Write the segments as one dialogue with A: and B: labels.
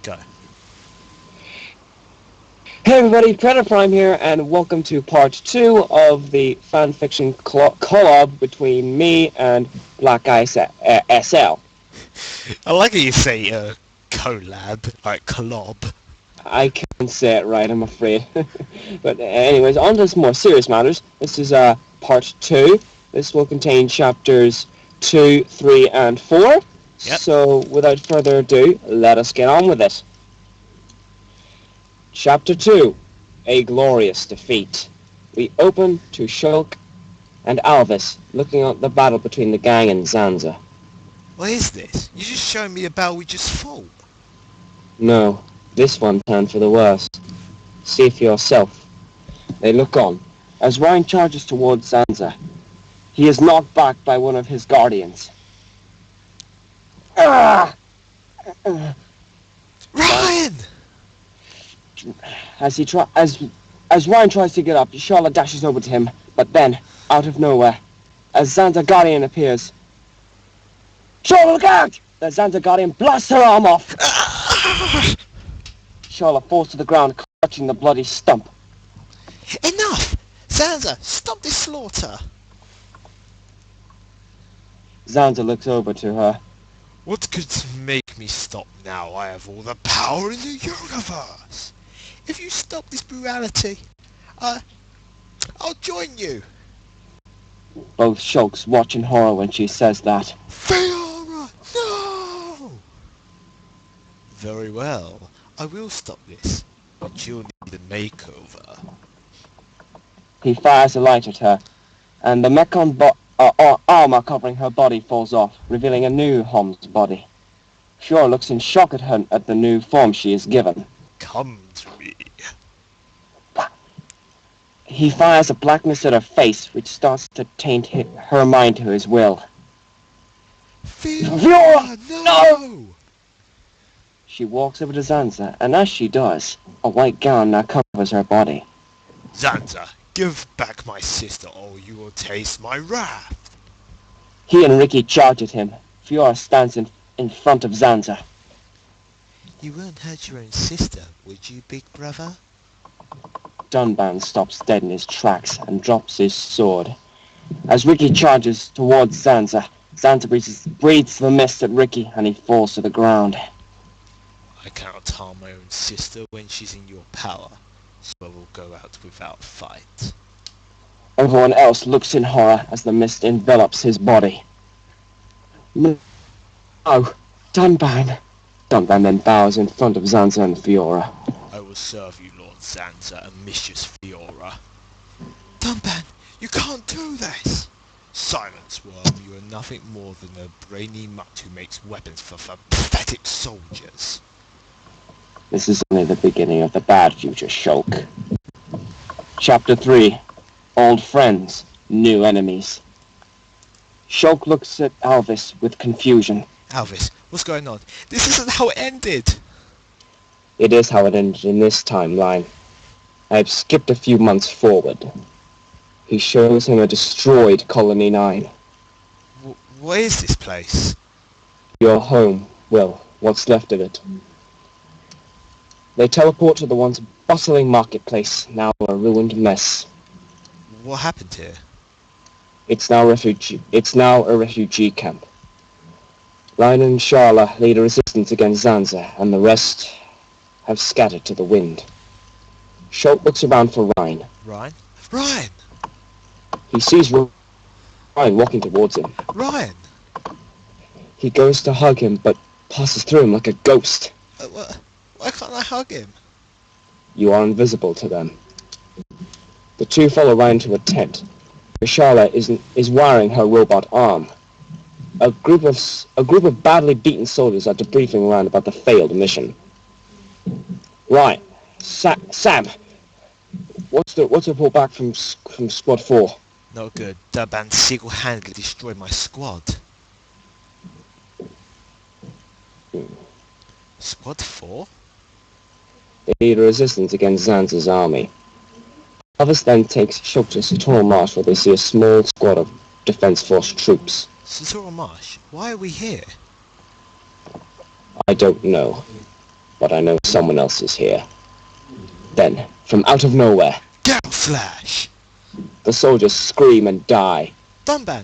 A: Go.
B: Hey everybody, Predator Prime here, and welcome to part 2 of the fanfiction collab between me and Black Ice SL.
A: I like how you say collab, like collab.
B: I can't say it right, I'm afraid. But anyways, on to some more serious matters. This is part 2. This will contain chapters 2, 3, and 4.
A: Yep.
B: So without further ado, let us get on with it. Chapter 2, A Glorious Defeat. We open to Shulk and Alvis looking at the battle between the gang and Zanza.
A: What is this? You just showing me a battle we just fought.
B: No, this one turned for the worse. See for yourself. They look on. As Ryan charges towards Zanza, he is knocked back by one of his guardians. Ah!
A: Ryan!
B: As Ryan tries to get up, Charlotte dashes over to him, but then, out of nowhere, as Zanza Guardian appears, Charlotte, look out! The Zanza Guardian blasts her arm off. Charlotte falls to the ground, clutching the bloody stump.
A: Enough! Zanza, stop this slaughter!
B: Zanza looks over to her.
A: What could make me stop now? I have all the power in the universe! If you stop this brutality, I'll join you!
B: Both Shulks watch in horror when she says that.
A: Fiora! No! Very well. I will stop this, but you'll need a makeover.
B: He fires a light at her, and the Mechon armor covering her body falls off, revealing a new Hom's body. Fiora looks in shock at her at the new form she is given.
A: Come to me.
B: He fires a blackness at her face, which starts to taint her mind to his will.
A: Fiora, no!
B: She walks over to Zanza, and as she does, a white gown now covers her body.
A: Zanza, give back my sister or you will taste my wrath.
B: He and Ricky charge at him. Fiora stands in front of Zanza.
A: You won't hurt your own sister, would you, big brother?
B: Dunban stops dead in his tracks and drops his sword. As Ricky charges towards Zanza, Zanza breathes the mist at Ricky and he falls to the ground.
A: I cannot harm my own sister when she's in your power, so I will go out without a fight.
B: Everyone else looks in horror as the mist envelops his body. No, Dunban. Dunban then bows in front of Zanza and Fiora.
A: I will serve you, Lord Zanza and Mistress Fiora. Dunban, you can't do this! Silence, worm, you are nothing more than a brainy mutt who makes weapons for pathetic soldiers.
B: This is only the beginning of the bad future, Shulk. Chapter 3. Old friends, new enemies. Shulk looks at Alvis with confusion.
A: Alvis, what's going on? This isn't how it ended!
B: It is how it ended in this timeline. I have skipped a few months forward. He shows him a destroyed Colony 9.
A: What is this place?
B: Your home, Will, what's left of it. They teleport to the once bustling marketplace, now a ruined mess.
A: What happened here?
B: It's now a refugee camp. Ryan and Sharla lead a resistance against Zanza, and the rest have scattered to the wind. Shulk looks around for Ryan.
A: Ryan? Ryan!
B: He sees Ryan walking towards him.
A: Ryan!
B: He goes to hug him, but passes through him like a ghost.
A: Why can't I hug him?
B: You are invisible to them. The two follow Ryan to a tent, where Sharla is wiring her robot arm. A group of badly beaten soldiers are debriefing around about the failed mission. Right, Sam, what's the report back from Squad 4?
A: Not good. Dunban single-handedly destroyed my squad. Squad 4?
B: They lead a resistance against Zanza's army. Alvis then takes Shulk to Satoral Marsh where they see a small squad of Defense Force troops.
A: Satoral Marsh? Why are we here?
B: I don't know. but I know someone else is here. Then, from out of nowhere,
A: Gale Slash!
B: the soldiers scream and die.
A: Dunban!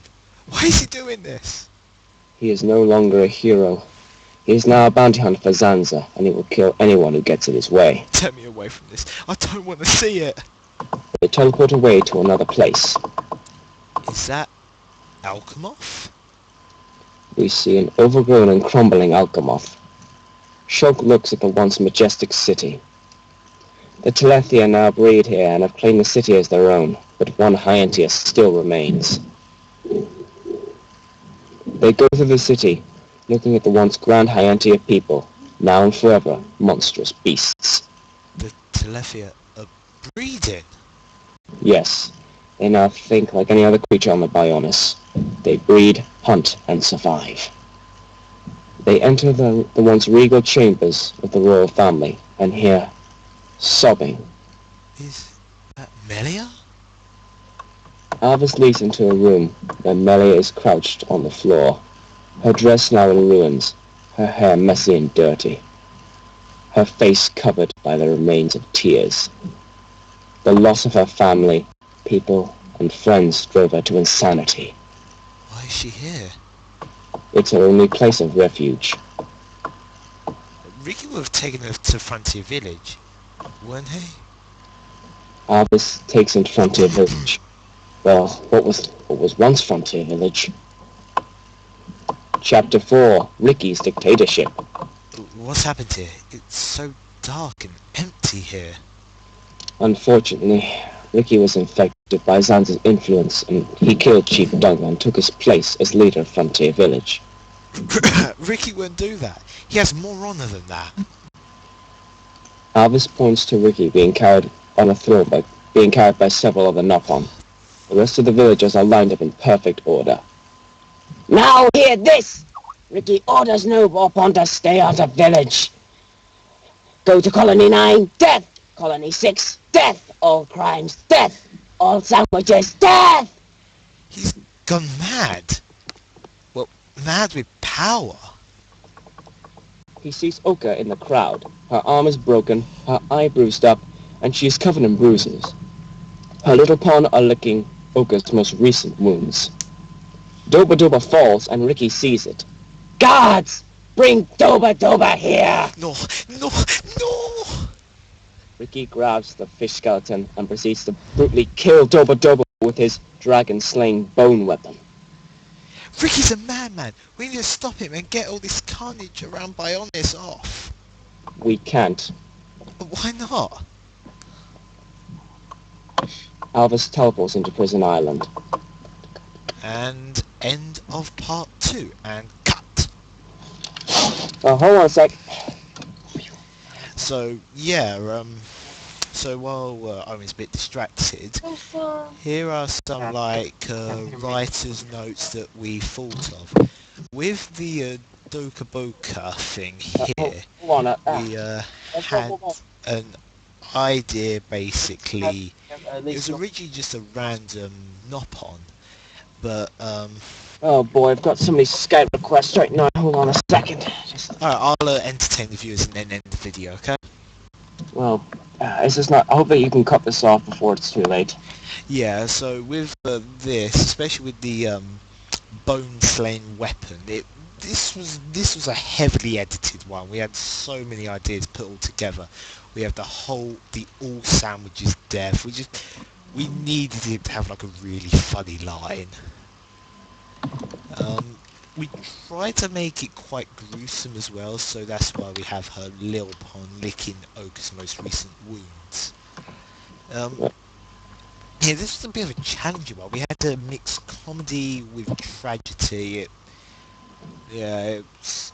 A: Why is he doing this?
B: He is no longer a hero. He is now a bounty hunter for Zanza, and he will kill anyone who gets in his way.
A: Take me away from this. I don't want to see it.
B: They teleport away to another place.
A: Is that Alchemoth?
B: We see an overgrown and crumbling Alchemoth. Shulk looks at the once majestic city. The Telethia now breed here and have claimed the city as their own, but one Hyantia still remains. They go through the city, looking at the once grand Hyantia people, now and forever monstrous beasts.
A: The Telethia are breeding?
B: Yes, they now think like any other creature on the Bionis. They breed, hunt, and survive. They enter the once regal chambers of the royal family, and hear sobbing.
A: Is that Melia?
B: Alvis leads into a room where Melia is crouched on the floor, her dress now in ruins, her hair messy and dirty, her face covered by the remains of tears. The loss of her family, people, and friends drove her to insanity.
A: Why is she here?
B: It's her only place of refuge.
A: Ricky would have taken her to Frontier Village, wouldn't he?
B: Alvis takes him to Frontier Village. Well, what was once Frontier Village? Chapter 4, Ricky's Dictatorship.
A: What's happened here? It's so dark and empty here.
B: Unfortunately, Ricky was infected by Zanza's influence, and he killed Chief Dunga and took his place as leader of Frontier Village.
A: Ricky wouldn't do that. He has more honor than that.
B: Alvis points to Ricky being carried on a throne by several other Nopon. The rest of the villagers are lined up in perfect order. Now hear this! Ricky orders no Nopon to stay out of village. Go to Colony 9, death! Colony 6, death! All crimes, death! All sandwiches, death!
A: He's gone mad. Well, mad with power.
B: He sees Oka in the crowd. Her arm is broken, her eye bruised up, and she is covered in bruises. Her little pawn are licking Oka's most recent wounds. Doba Doba falls, and Ricky sees it. Guards! Bring Doba Doba here!
A: No, no, no!
B: Ricky grabs the fish skeleton and proceeds to brutally kill Doba Doba with his dragon-slaying bone weapon.
A: Ricky's a madman. We need to stop him and get all this carnage around Bionis off.
B: We can't.
A: Why not?
B: Alvis teleports into Prison Island.
A: And end of part 2. And cut.
B: Hold on a sec.
A: So, yeah, so while Owen's a bit distracted, here are some, writer's notes that we thought of. With the Doka thing here, we had an idea, basically. It was originally just a random Nopon, but,
B: Oh boy, I've got so many Skype requests right now. Hold on a second.
A: Alright, I'll entertain the viewers and then end the video, okay?
B: Well, it's just not... I hope that you can cut this off before it's too late.
A: Yeah, so with this, especially with the bone slaying weapon, this was a heavily edited one. We had so many ideas put all together. We have the all sandwiches death. We needed it to have like a really funny line. We tried to make it quite gruesome as well, so that's why we have her Lil Pon licking Oka's most recent wounds. Yeah, this was a bit of a challenging one. We had to mix comedy with tragedy. It's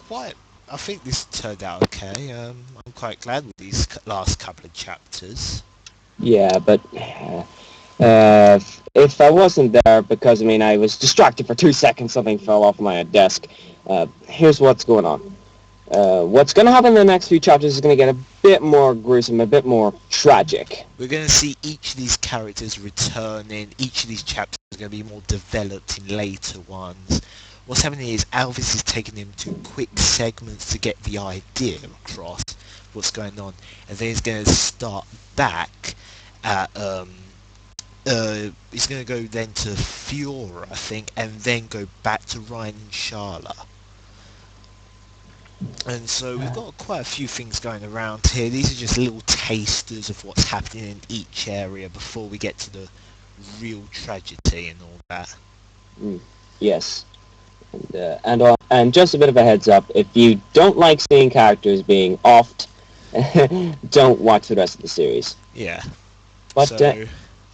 A: quite... I think this turned out okay. I'm quite glad with these last couple of chapters.
B: Yeah, but... if I wasn't there because, I was distracted for 2 seconds, something fell off my desk. Here's what's going on. What's going to happen in the next few chapters is going to get a bit more gruesome, a bit more tragic.
A: We're going to see each of these characters returning. Each of these chapters are going to be more developed in later ones. what's happening is Alvis is taking him to quick segments to get the idea across what's going on, and then he's going to start back at he's going to go then to Fiora, I think, and then go back to Ryan and Sharla. And so we've got quite a few things going around here. These are just little tasters of what's happening in each area before we get to the real tragedy and all that.
B: Yes. And just a bit of a heads up, if you don't like seeing characters being offed, don't watch the rest of the series.
A: Yeah.
B: But,
A: so,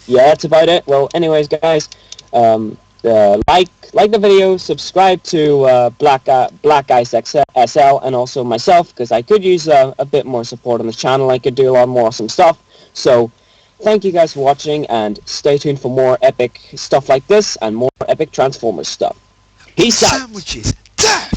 B: yeah, that's about it. Well, anyways, guys, like the video, subscribe to Black Ice SL, and also myself, because I could use a bit more support on the channel. I could do a lot more awesome stuff. So, thank you guys for watching, and stay tuned for more epic stuff like this, and more epic Transformers stuff. Peace out!
A: sandwiches! Damn!